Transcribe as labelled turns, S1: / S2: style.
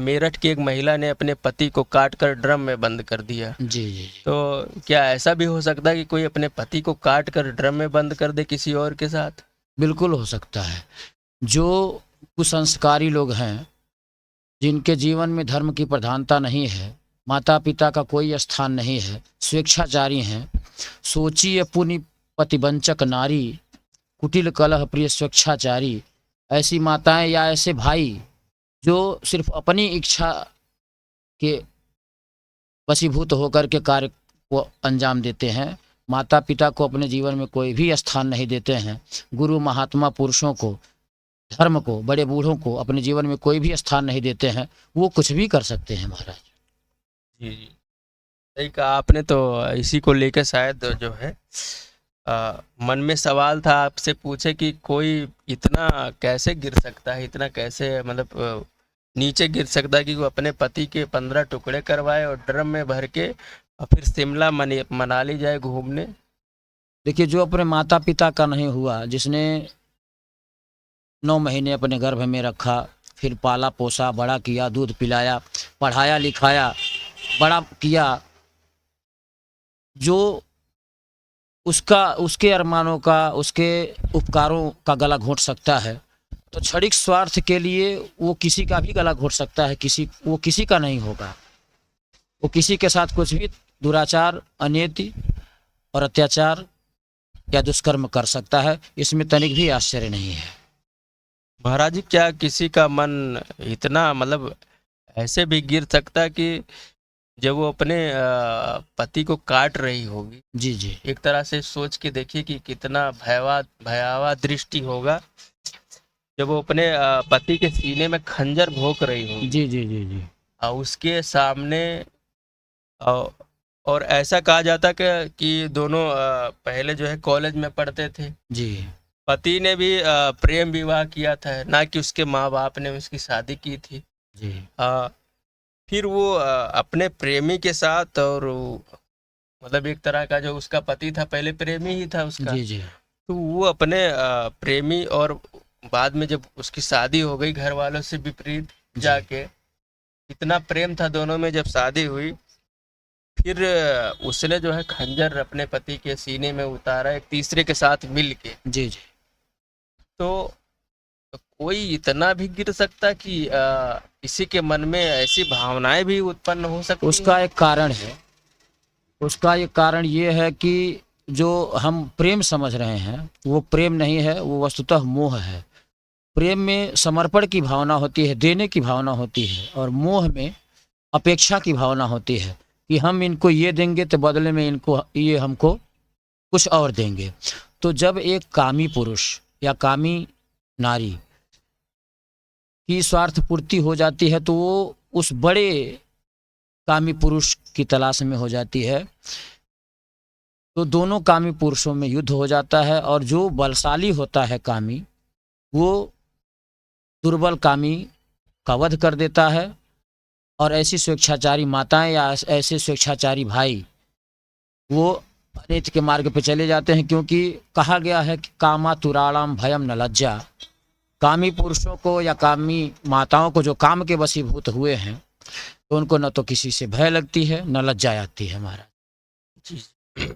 S1: मेरठ की एक महिला ने अपने पति को काट कर ड्रम में बंद कर दिया।
S2: जी जी जी।
S1: तो क्या ऐसा भी हो सकता है कि कोई अपने पति को काट कर ड्रम में बंद कर दे किसी और के साथ?
S2: बिल्कुल हो सकता है। जो कुसंस्कारी लोग हैं, जिनके जीवन में धर्म की प्रधानता नहीं है, माता पिता का कोई स्थान नहीं है, स्वेच्छाचारी हैं, सोचिए पुनि पतिवंचक नारी, कुटिल कलह प्रिय स्वेच्छाचारी, ऐसी माताएं या ऐसे भाई जो सिर्फ अपनी इच्छा के वशीभूत होकर के कार्य को अंजाम देते हैं, माता पिता को अपने जीवन में कोई भी स्थान नहीं देते हैं, गुरु महात्मा पुरुषों को, धर्म को, बड़े बूढ़ों को अपने जीवन में कोई भी स्थान नहीं देते हैं, वो कुछ भी कर सकते हैं महाराज।
S1: जी जी, सही कहा आपने। तो इसी को लेकर शायद जो है मन में सवाल था, आपसे पूछे कि कोई इतना कैसे गिर सकता है, इतना कैसे मतलब नीचे गिर सकता है कि वो अपने पति के 15 टुकड़े करवाए और ड्रम में भर के और फिर शिमला मनाली जाए घूमने।
S2: देखिए, जो अपने माता पिता का नहीं हुआ, जिसने 9 महीने अपने गर्भ में रखा, फिर पाला पोसा, बड़ा किया, दूध पिलाया, पढ़ाया लिखाया, बड़ा किया, जो उसके अरमानों का, उसके उपकारों का गला घोंट सकता है, तो क्षणिक स्वार्थ के लिए वो किसी का भी गला घोंट सकता है। वो किसी का नहीं होगा। वो किसी के साथ कुछ भी दुराचार, अनियति और अत्याचार या दुष्कर्म कर सकता है। इसमें तनिक भी आश्चर्य नहीं है।
S1: महाराज जी, क्या किसी का मन इतना मतलब ऐसे भी गिर सकता है कि जब वो अपने पति को काट रही होगी,
S2: जी जी।
S1: एक तरह से सोच के देखिए कि कितना भयावह दृष्टि होगा जब वो अपने पति के सीने में खंजर भोंक रही होगी।
S2: जी जी जी जी।
S1: उसके सामने अ, और ऐसा कहा जाता कि दोनों पहले जो है कॉलेज में पढ़ते थे।
S2: जी
S1: पति ने भी प्रेम विवाह किया था, ना कि उसके माँ बाप ने उसकी शादी की थी।
S2: जी।
S1: फिर वो अपने प्रेमी के साथ और मतलब एक तरह का जो उसका पति था पहले प्रेमी ही था उसका।
S2: जी जी।
S1: तो वो अपने प्रेमी और बाद में जब उसकी शादी हो गई घर वालों से विपरीत जाके, इतना प्रेम था दोनों में, जब शादी हुई फिर उसने जो है खंजर अपने पति के सीने में उतारा एक तीसरे के साथ मिल के।
S2: जी जी।
S1: तो कोई इतना भी गिर सकता कि किसी के मन में ऐसी भावनाएं भी उत्पन्न हो सकती
S2: उसका
S1: हैं?
S2: एक कारण है। उसका एक कारण ये है कि जो हम प्रेम समझ रहे हैं वो प्रेम नहीं है, वो वस्तुतः मोह है। प्रेम में समर्पण की भावना होती है, देने की भावना होती है, और मोह में अपेक्षा की भावना होती है कि हम इनको ये देंगे तो बदले में इनको ये हमको कुछ और देंगे। तो जब एक कामी पुरुष या कामी नारी की स्वार्थ पूर्ति हो जाती है तो वो उस बड़े कामी पुरुष की तलाश में हो जाती है। तो दोनों कामी पुरुषों में युद्ध हो जाता है, और जो बलशाली होता है कामी, वो दुर्बल कामी का वध कर देता है। और ऐसी स्वेच्छाचारी माताएं या ऐसे स्वेच्छाचारी भाई वो अनित के मार्ग पे चले जाते हैं, क्योंकि कहा गया है कि कामा तुराणाम भयम न लज्जा। कामी पुरुषों को या कामी माताओं को जो काम के वशीभूत हुए हैं, तो उनको न तो किसी से भय लगती है न लज्जा आती है महाराज।
S1: जी।